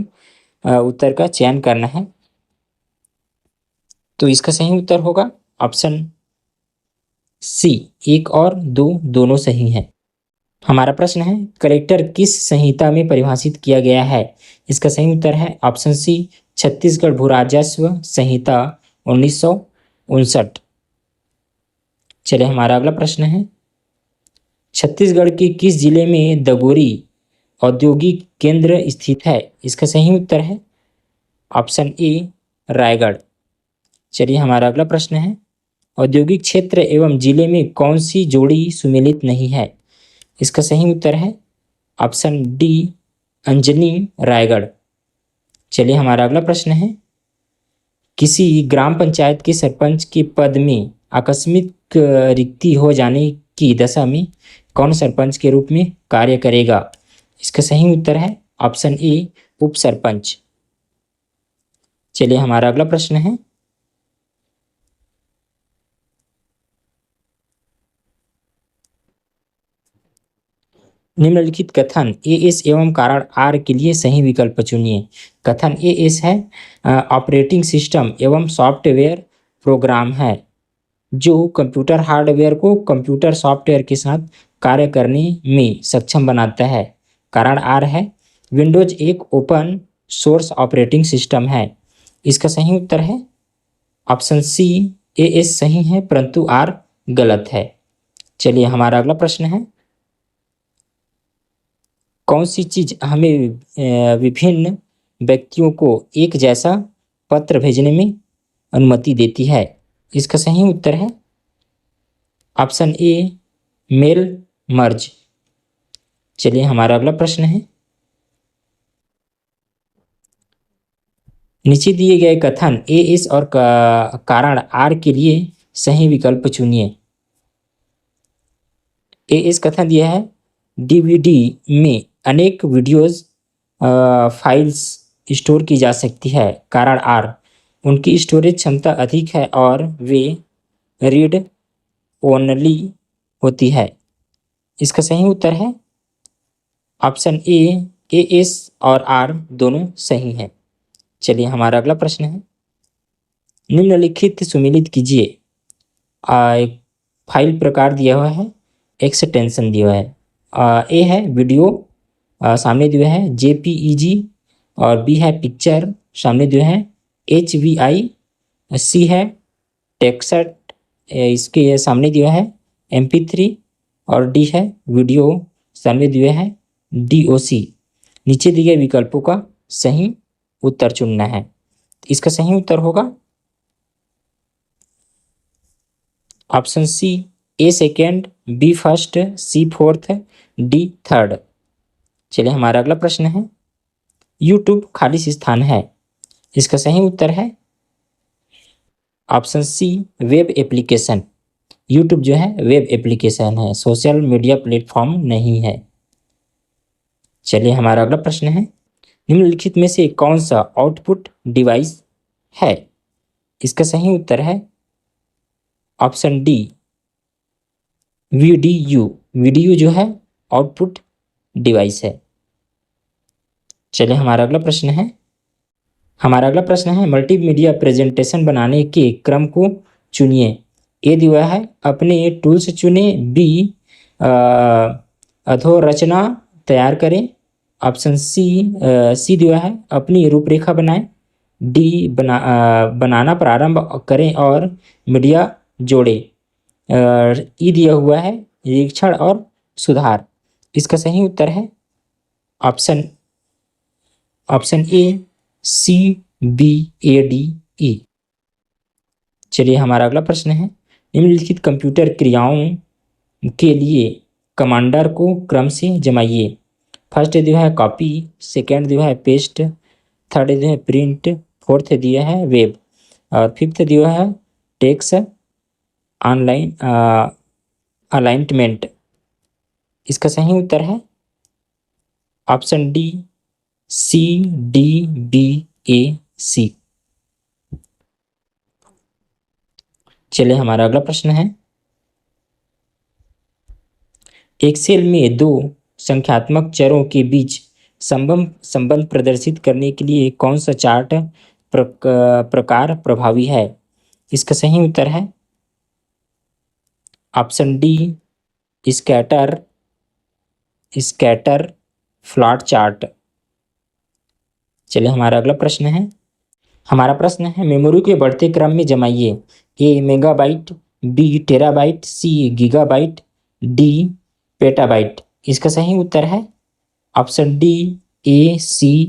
उत्तर का चयन करना है। तो इसका सही उत्तर होगा ऑप्शन सी, 1 और 2 दोनों सही हैं। हमारा प्रश्न है कलेक्टर किस संहिता में परिभाषित किया गया है? इसका सही उत्तर है ऑप्शन सी, छत्तीसगढ़ भू राजस्व संहिता 1959। चलिए हमारा अगला प्रश्न है छत्तीसगढ़ के किस जिले में दगोरी औद्योगिक केंद्र स्थित है? इसका सही उत्तर है ऑप्शन ए, रायगढ़। चलिए हमारा अगला प्रश्न है औद्योगिक क्षेत्र एवं जिले में कौन सी जोड़ी सुमेलित नहीं है? इसका सही उत्तर है ऑप्शन डी, अंजनी, रायगढ़। चलिए हमारा अगला प्रश्न है किसी ग्राम पंचायत के सरपंच के पद में आकस्मिक रिक्ति हो जाने की दशा में कौन सरपंच के रूप में कार्य करेगा? इसका सही उत्तर है ऑप्शन ए, उप सरपंच। चलिए हमारा अगला प्रश्न है निम्नलिखित कथन ए एस एवं कारण आर के लिए सही विकल्प चुनिए। कथन ए एस है ऑपरेटिंग सिस्टम एवं सॉफ्टवेयर प्रोग्राम है जो कंप्यूटर हार्डवेयर को कंप्यूटर सॉफ्टवेयर के साथ कार्य करने में सक्षम बनाता है। कारण आर है विंडोज एक ओपन सोर्स ऑपरेटिंग सिस्टम है। इसका सही उत्तर है ऑप्शन सी, ए एस सही है परंतु आर गलत है। चलिए हमारा अगला प्रश्न है कौन सी चीज हमें विभिन्न व्यक्तियों को एक जैसा पत्र भेजने में अनुमति देती है? इसका सही उत्तर है ऑप्शन ए, मेल मर्ज। चलिए हमारा अगला प्रश्न है नीचे दिए गए कथन ए एस और कारण आर के लिए सही विकल्प चुनिए। ए एस कथन दिया है डीवीडी में अनेक वीडियोज फाइल्स स्टोर की जा सकती है? कारण आर, उनकी स्टोरेज क्षमता अधिक है और वे रीड ओनली होती है। इसका सही उत्तर है ऑप्शन ए एस और आर दोनों सही हैं। चलिए हमारा अगला प्रश्न है, निम्नलिखित सुमेलित कीजिए। एक फाइल प्रकार दिया हुआ है, एक्सटेंशन दिया हुआ है। ए है वीडियो, सामने दिया है जेपीईजी, और बी है पिक्चर, सामने दिया है HVI, सी है टेक्सट, इसके सामने दिया है MP3, और डी है वीडियो, सामने दिया है DOC। नीचे दिए गए विकल्पों का सही उत्तर चुनना है। इसका सही उत्तर होगा ऑप्शन सी, ए second, B first, C fourth, D third. चलिए हमारा अगला प्रश्न है, यूट्यूब खाली स्थान है? इसका सही उत्तर है option C, web application. YouTube जो है वेब एप्लीकेशन है, सोशल मीडिया प्लेटफॉर्म नहीं है। चलिए हमारा अगला प्रश्न है, निम्नलिखित में से कौन सा आउटपुट डिवाइस है? इसका सही उत्तर है ऑप्शन डी, VDU। वीडियो जो है आउटपुट डिवाइस है। चलिए हमारा अगला प्रश्न है, मल्टीमीडिया प्रेजेंटेशन बनाने के क्रम को चुनिए। ए दिया है अपने टूल्स चुने, बी अधोरचना तैयार करें, ऑप्शन सी दिया है अपनी रूपरेखा बनाएं, डी बनाना प्रारंभ करें और मीडिया जोड़े, ई दिया हुआ है निरीक्षण और सुधार। इसका सही उत्तर है ऑप्शन ए, CBADE। चलिए हमारा अगला प्रश्न है, निम्नलिखित कंप्यूटर क्रियाओं के लिए कमांडर को क्रम से जमाइए। फर्स्ट दिया है कॉपी, सेकेंड दिया है पेस्ट, थर्ड दिया है प्रिंट, फोर्थ दिया है वेब, और फिफ्थ दिया है टेक्स ऑनलाइन अलाइनमेंट। इसका सही उत्तर है ऑप्शन डी, CDBAC। चलिए हमारा अगला प्रश्न है, एक सेल में दो संख्यात्मक चरों के बीच संबंध प्रदर्शित करने के लिए कौन सा चार्ट प्रकार प्रभावी है? इसका सही उत्तर है option D, scatter plot chart. चलिए हमारा अगला प्रश्न है, मेमोरी के बढ़ते क्रम में जमाइए। ए मेगाबाइट, बी टेराबाइट, सी गीगाबाइट, डी पेटाबाइट। इसका सही उत्तर है ऑप्शन डी, ACBD।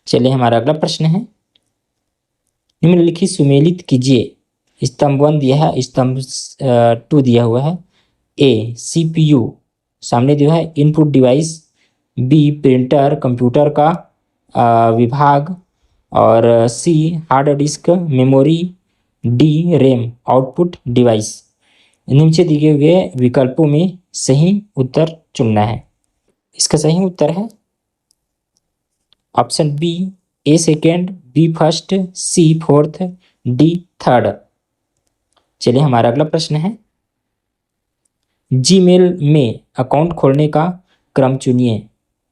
चलिए हमारा अगला प्रश्न है, निम्नलिखित सुमेलित कीजिए। स्तंभ 1 दिया है, स्तंभ 2 दिया हुआ है। ए CPU, सामने दिया है input device, B printer computer का विभाग, और C hard disk memory, D RAM output device. नीचे दिए हुए विकल्पों में सही उत्तर चुनना है। इसका सही उत्तर है ऑप्शन बी, ए second, B first, C fourth, D third. चलिए हमारा अगला प्रश्न है, जीमेल में अकाउंट खोलने का क्रम चुनिए।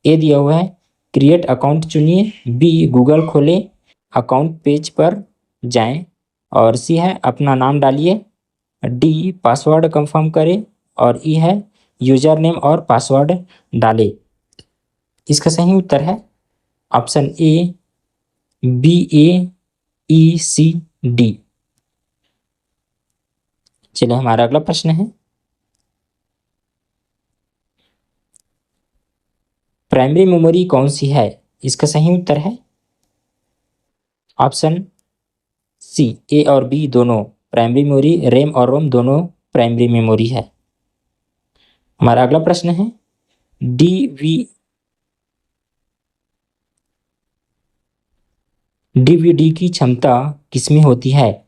ए दिया हुआ है क्रिएट अकाउंट चुनिए, बी गूगल खोलें, अकाउंट पेज पर जाएं, और सी है अपना नाम डालिए, डी पासवर्ड कंफर्म करें, और ई है यूजर नेम और पासवर्ड डालें। इसका सही उत्तर है ऑप्शन ए, BAECD। चलिए हमारा अगला प्रश्न है, प्राइमरी मेमोरी कौन सी है? इसका सही उत्तर है ऑप्शन सी, ए और बी दोनों प्राइमरी मेमोरी, रैम और रोम दोनों प्राइमरी मेमोरी है। हमारा अगला प्रश्न है, DVD की क्षमता किसमें होती है?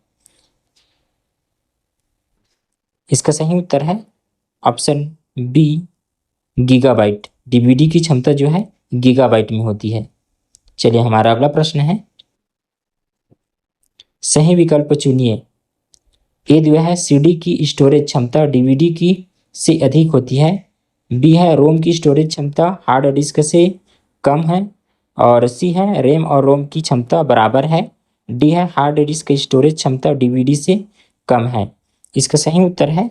इसका सही उत्तर है ऑप्शन बी, गीगाबाइट। DVD की क्षमता जो है गीगाबाइट में होती है। चलिए हमारा अगला प्रश्न है, सही विकल्प चुनिए। ए जो है सीडी की स्टोरेज क्षमता डीवीडी की से अधिक होती है। बी है रोम की स्टोरेज क्षमता हार्ड डिस्क से कम है। और सी है रैम और रोम की क्षमता बराबर है। डी है हार्ड डिस्क की स्टोरेज क्षमता डीवीडी से कम है। इसका सही उत्तर है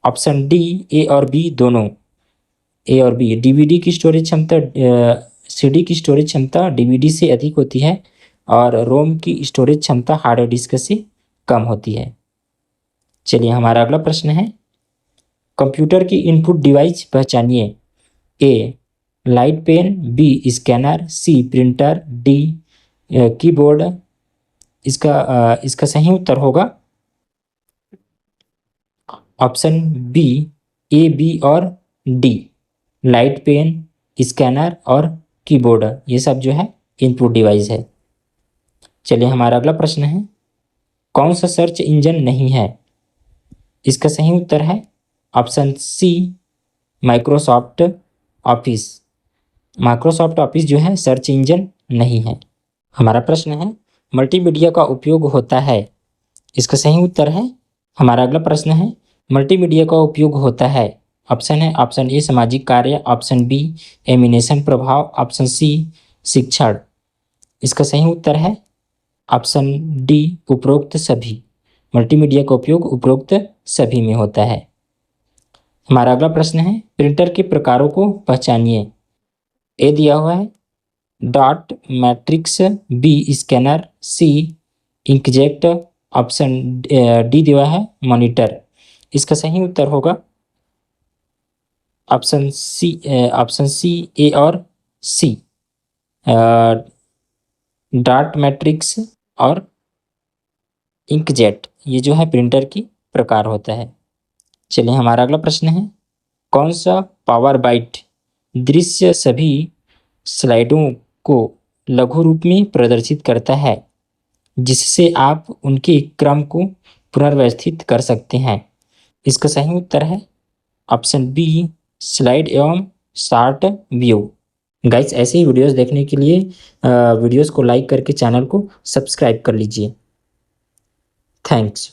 ऑप्शन डी, ए और बी दोनों। ए और बी, डीवीडी की स्टोरेज क्षमता सीडी की स्टोरेज क्षमता डीवीडी से अधिक होती है और रोम की स्टोरेज क्षमता हार्ड डिस्क से कम होती है। चलिए हमारा अगला प्रश्न है, कंप्यूटर की इनपुट डिवाइस पहचानिए। ए लाइट पेन, बी स्कैनर, सी प्रिंटर, डी कीबोर्ड। इसका सही उत्तर होगा ऑप्शन बी, ए बी और डी। लाइट पेन, स्कैनर और कीबोर्ड ये सब जो है इनपुट डिवाइस है। चलिए हमारा अगला प्रश्न है, कौन सा सर्च इंजन नहीं है? इसका सही उत्तर है option C, Microsoft Office. Microsoft Office जो है सर्च इंजन नहीं है। हमारा प्रश्न है, मल्टीमीडिया का उपयोग होता है। इसका सही उत्तर है, हमारा अगला प्रश्न है, मल्टीमीडिया का उपयोग होता है। ऑप्शन है ऑप्शन ए सामाजिक कार्य, ऑप्शन बी एनिमेशन प्रभाव, ऑप्शन सी शिक्षण। इसका सही उत्तर है ऑप्शन डी, उपरोक्त सभी। मल्टीमीडिया का उपयोग उपरोक्त सभी में होता है। हमारा अगला प्रश्न है, प्रिंटर के प्रकारों को पहचानिए। ए दिया हुआ है डॉट मैट्रिक्स, बी स्कैनर, सी इंकजेट, ऑप्शन डी दिया है मॉनिटर। इसका सही उत्तर होगा ऑप्शन सी, ए और सी, डॉट मैट्रिक्स और इंकजेट ये जो है प्रिंटर की प्रकार होता है। चलिए हमारा अगला प्रश्न है, कौन सा पावर बाइट दृश्य सभी स्लाइडों को लघु रूप में प्रदर्शित करता है जिससे आप उनके क्रम को पुनर्व्यवस्थित कर सकते हैं? इसका सही उत्तर है ऑप्शन बी, स्लाइड एवं शार्ट व्यू। गाइस ऐसे ही वीडियोस देखने के लिए वीडियोस को लाइक करके चैनल को सब्सक्राइब कर लीजिए। थैंक्स।